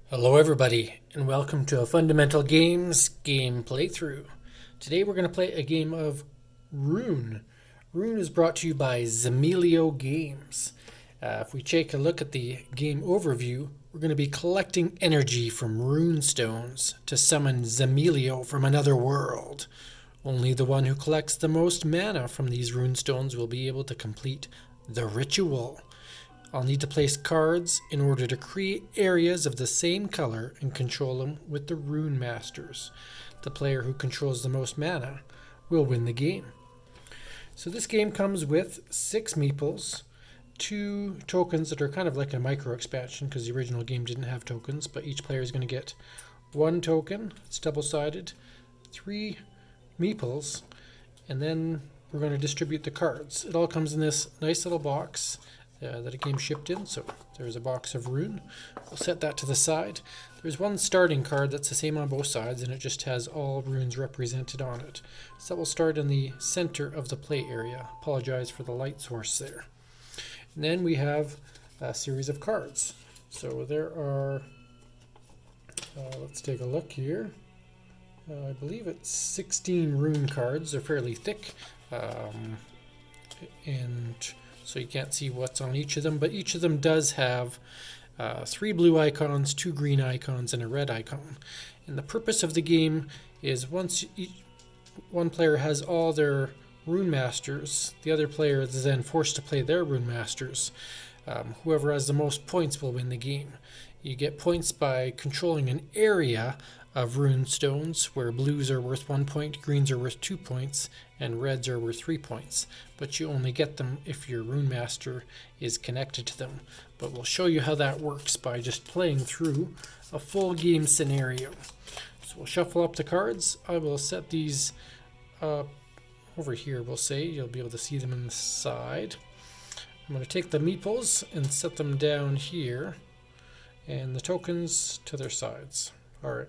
Hello everybody, and welcome to a Fundamental Games game playthrough. Today we're going to play a game of Rune. Rune is brought to you by Zemilio Games. If we take a look at the game overview, we're going to be collecting energy from rune stones to summon Zemilio from another world. Only the one who collects the most mana from these rune stones will be able to complete the ritual. I'll need to place cards in order to create areas of the same color and control them with the Rune Masters. The player who controls the most mana will win the game. So this game comes with 6 meeples, 2 tokens that are kind of like a micro expansion because the original game didn't have tokens, but each player is going to get 1 token. It's double-sided, 3 meeples, and then we're going to distribute the cards. It all comes in this nice little box that a game shipped in. So there's a box of Rune. We'll set that to the side. There's one starting card that's the same on both sides, and it just has all runes represented on it. So that will start in the center of the play area. Apologize for the light source there. And then we have a series of cards. So there are, let's take a look here. I believe it's 16 rune cards. They're fairly thick. And so you can't see what's on each of them, but each of them does have 3 blue icons, 2 green icons, and a red icon. And the purpose of the game is once one player has all their Rune Masters, the other player is then forced to play their Rune Masters. Whoever has the most points will win the game. You get points by controlling an area of rune stones where blues are worth 1 point, greens are worth 2 points, and reds are worth 3 points. But you only get them if your Rune Master is connected to them. But we'll show you how that works by just playing through a full game scenario. So we'll shuffle up the cards. I will set these up over here, we'll say. You'll be able to see them in the side. I'm going to take the meeples and set them down here, and the tokens to their sides. Alright.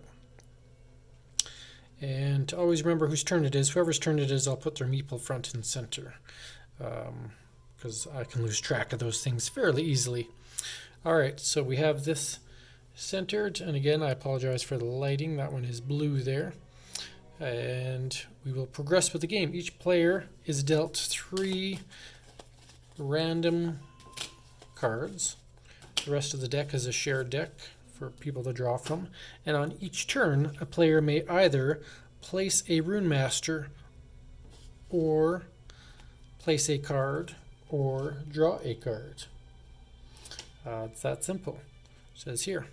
And to always remember whose turn it is. Whoever's turn it is, I'll put their meeple front and center, because I can lose track of those things fairly easily. Alright, so we have this centered, and again, I apologize for the lighting. That one is blue there. And we will progress with the game. Each player is dealt 3 random cards. The rest of the deck is a shared deck for people to draw from, and on each turn a player may either place a Rune Master or place a card or draw a card. It's that simple. It says here.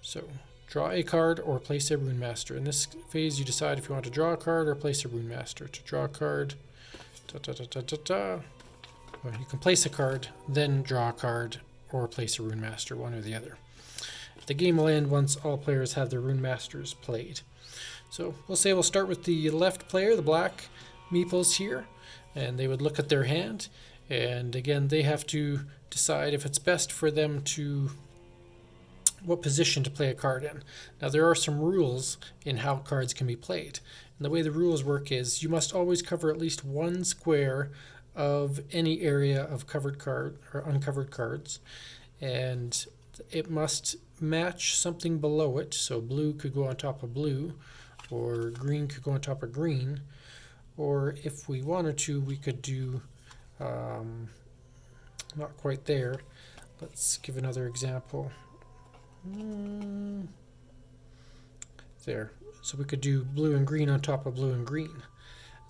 So draw a card or place a Rune Master. In this phase you decide if you want to draw a card or place a Rune Master. To draw a card, well, you can place a card, then draw a card, or place a Rune Master, one or the other. The game will end once all players have their Rune Masters played. So we'll start with the left player, the black meeples here, and they would look at their hand, and again they have to decide if it's best for them to what position to play a card in. Now there are some rules in how cards can be played, and the way the rules work is you must always cover at least 1 square of any area of covered card or uncovered cards, and it must match something below it. So blue could go on top of blue, or green could go on top of green, or if we wanted to, we could do not quite there. Let's give another example. There. So we could do blue and green on top of blue and green.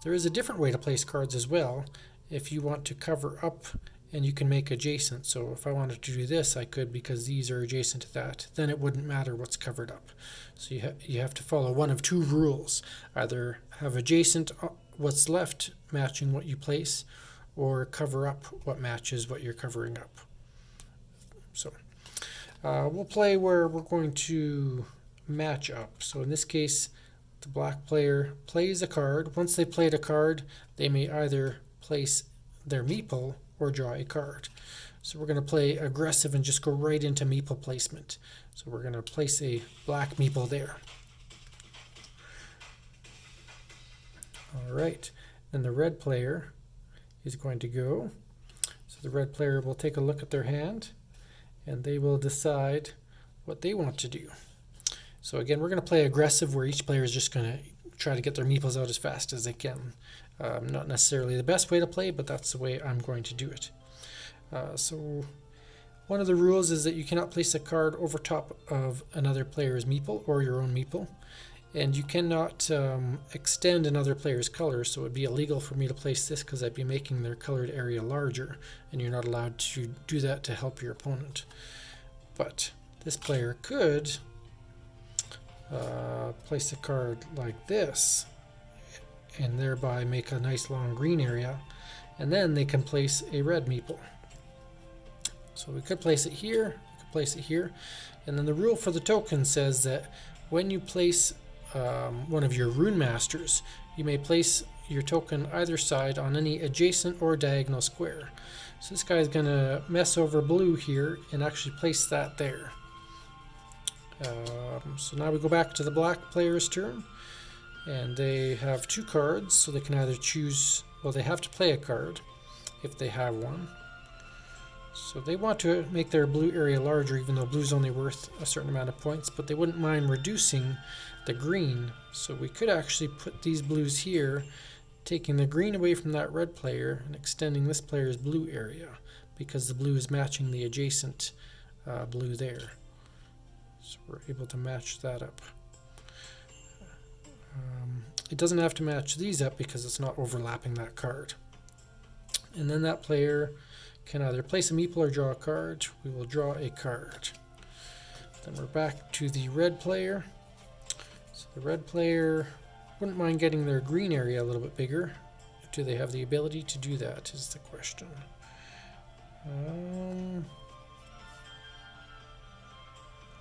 There is a different way to place cards as well. If you want to cover up, and you can make adjacent. So if I wanted to do this, I could, because these are adjacent to that. Then it wouldn't matter what's covered up. So you have to follow one of 2 rules. Either have adjacent what's left matching what you place, or cover up what matches what you're covering up. So we'll play where we're going to match up. So in this case, the black player plays a card. Once they played a card, they may either place their meeple or draw a card. So we're going to play aggressive and just go right into meeple placement. So we're going to place a black meeple there. Alright, then the red player is going to go. So the red player will take a look at their hand, and they will decide what they want to do. So again, we're going to play aggressive, where each player is just going to try to get their meeples out as fast as they can. Not necessarily the best way to play, but that's the way I'm going to do it. So one of the rules is that you cannot place a card over top of another player's meeple or your own meeple. And you cannot extend another player's color, so it would be illegal for me to place this because I'd be making their colored area larger, and you're not allowed to do that to help your opponent. But this player could place a card like this, and thereby make a nice long green area, and then they can place a red meeple. So we could place it here, we could place it here, and then the rule for the token says that when you place one of your rune masters, you may place your token either side on any adjacent or diagonal square. So this guy is going to mess over blue here and actually place that there. So now we go back to the black player's turn, and they have 2 cards, so they can either choose, well, they have to play a card if they have one. So they want to make their blue area larger, even though blue's only worth a certain amount of points, but they wouldn't mind reducing the green. So we could actually put these blues here, taking the green away from that red player and extending this player's blue area, because the blue is matching the adjacent blue there. So we're able to match that up. It doesn't have to match these up because it's not overlapping that card. And then that player can either place a meeple or draw a card. We will draw a card. Then we're back to the red player. So the red player wouldn't mind getting their green area a little bit bigger. Do they have the ability to do that is the question.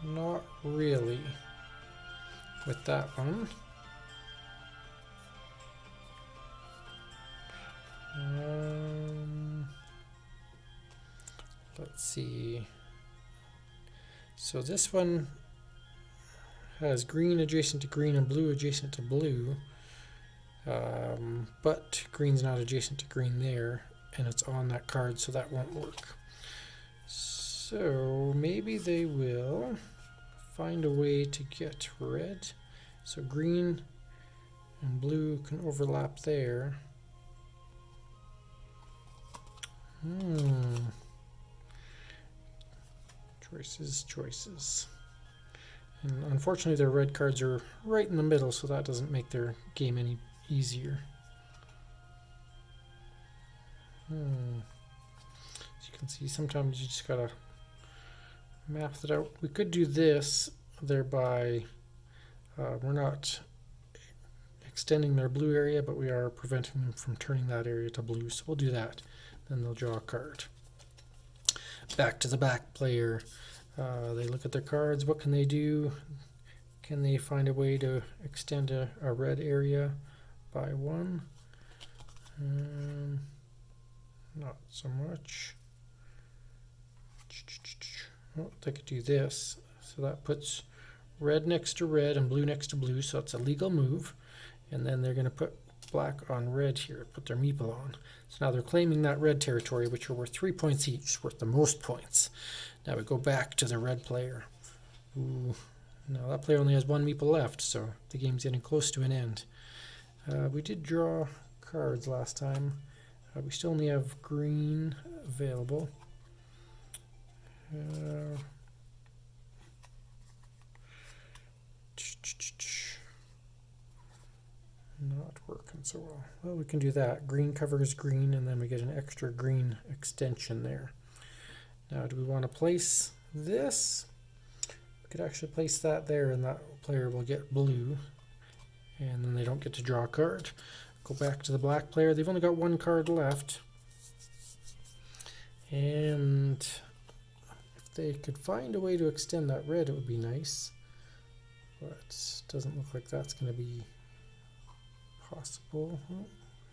Not really with that one. Let's see. So this one has green adjacent to green and blue adjacent to blue, but green's not adjacent to green there, and it's on that card, so that won't work. So maybe they will find a way to get red. So green and blue can overlap there. Choices. And unfortunately their red cards are right in the middle, so that doesn't make their game any easier. As you can see, sometimes you just gotta math it out. We could do this, thereby we're not extending their blue area, but we are preventing them from turning that area to blue, so we'll do that. Then they'll draw a card. Back to the back player. They look at their cards. What can they do? Can they find a way to extend a red area by 1? Not so much. Well, they could do this. So that puts red next to red and blue next to blue, so it's a legal move. And then they're going to put black on red here, put their meeple on. So now they're claiming that red territory, which are worth 3 points each, worth the most points. Now we go back to the red player. Ooh, no, that player only has 1 meeple left, so the game's getting close to an end. We did draw cards last time. We still only have green available. Not working so well. Well, we can do that. Green covers green, and then we get an extra green extension there. Now, do we want to place this? We could actually place that there, and that player will get blue, and then they don't get to draw a card. Go back to the black player. They've only got 1 card left, and if they could find a way to extend that red, it would be nice, but it doesn't look like that's going to be possible.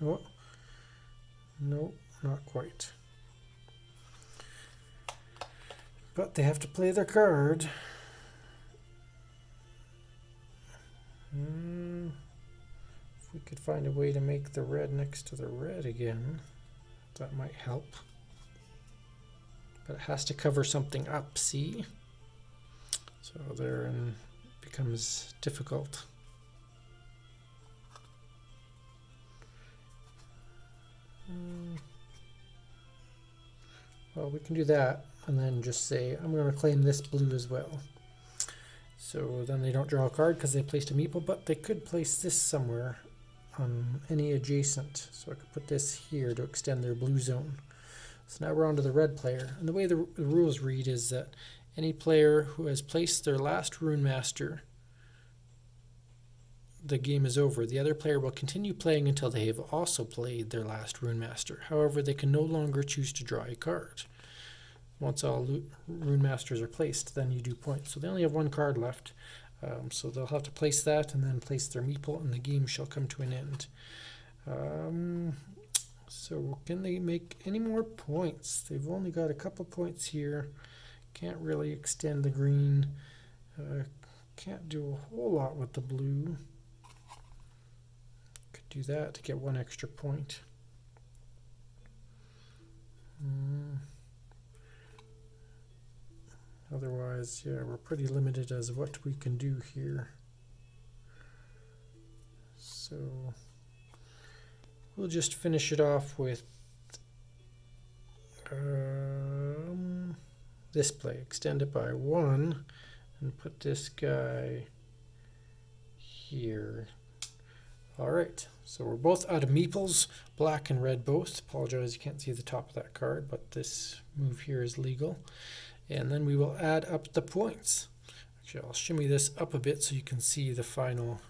Oh, no, not quite. But they have to play their card. If we could find a way to make the red next to the red again, that might help. But it has to cover something up, see? So there, and becomes difficult. Well, we can do that and then just say I'm going to claim this blue as well. So then they don't draw a card because they placed a meeple, but they could place this somewhere on any adjacent. So I could put this here to extend their blue zone. So now we're on to the red player. And the way the rules read is that any player who has placed their last Rune Master, the game is over. The other player will continue playing until they have also played their last Rune Master. However, they can no longer choose to draw a card. Once all Rune Masters are placed, then you do points. So they only have one card left. So they'll have to place that and then place their meeple, and the game shall come to an end. So can they make any more points? They've only got a couple points here. Can't really extend the green. Can't do a whole lot with the blue. Could do that to get one extra point. Otherwise, yeah, we're pretty limited as what we can do here. So we'll just finish it off with this play. Extend it by 1 and put this guy here. All right, so we're both out of meeples, black and red both. Apologize, you can't see the top of that card, but this move here is legal. And then we will add up the points. Actually, I'll shimmy this up a bit so you can see the final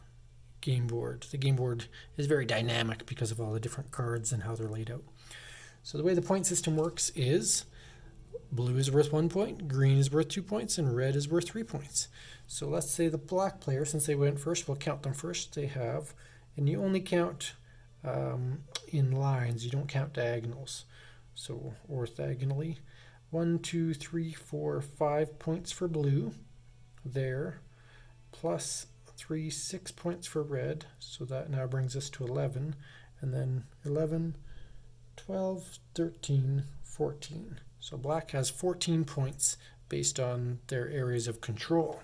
game board. The game board is very dynamic because of all the different cards and how they're laid out. So the way the point system works is blue is worth 1 point, green is worth 2 points, and red is worth 3 points. So let's say the black player, since they went first, we'll count them first. They have, and you only count in lines, you don't count diagonals. So orthogonally. 1, 2, 3, 4, 5 points for blue there, plus 3, 6 points for red. So that now brings us to 11, and then 11, 12, 13, 14. So black has 14 points based on their areas of control.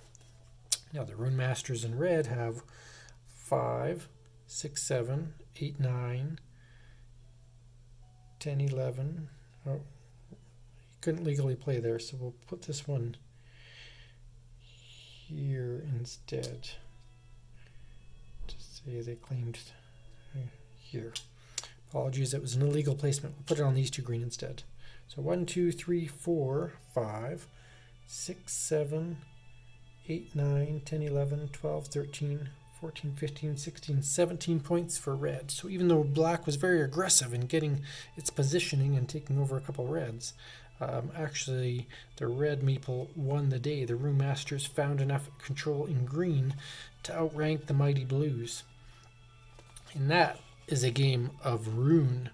Now the Rune Masters in red have 5, 6, 7, 8, 9, 10, 11. Oh, couldn't legally play there, so we'll put this one here instead. To say they claimed here. Apologies, it was an illegal placement. We'll put it on these two green instead. So 1, 2, 3, 4, 5, 6, 7, 8, 9, 10, 11, 12, 13, 14, 15, 16, 17 points for red. So even though black was very aggressive in getting its positioning and taking over a couple reds, actually the red meeple won the day. The Rune Masters found enough control in green to outrank the mighty blues. And that is a game of Rune.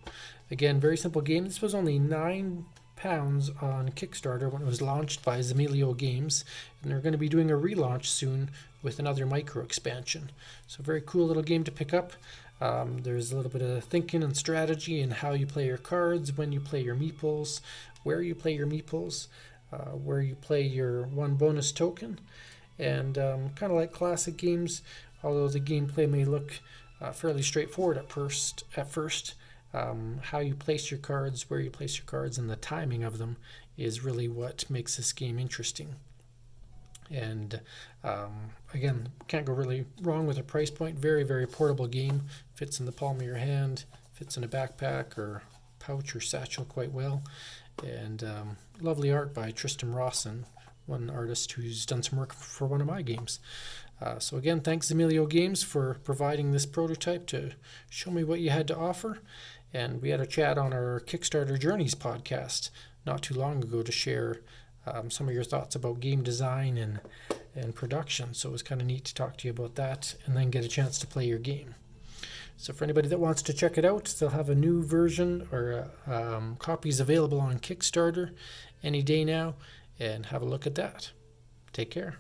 Again, very simple game. This was only £9 on Kickstarter when it was launched by Zemilio Games, and they're going to be doing a relaunch soon with another micro expansion. So very cool little game to pick up. There's a little bit of thinking and strategy in how you play your cards, when you play your meeples, where you play your meeples, where you play your one bonus token, and kind of like classic games, although the gameplay may look fairly straightforward at first, how you place your cards, where you place your cards, and the timing of them is really what makes this game interesting. And again, can't go really wrong with a price point. Very, very portable game. Fits in the palm of your hand, fits in a backpack or pouch or satchel quite well. And lovely art by Tristan Rawson, one artist who's done some work for one of my games. So again, thanks Zemilio Games for providing this prototype to show me what you had to offer. And we had a chat on our Kickstarter Journeys podcast not too long ago to share some of your thoughts about game design and production. So it was kind of neat to talk to you about that and then get a chance to play your game. So for anybody that wants to check it out, they'll have a new version or copies available on Kickstarter any day now, and have a look at that. Take care.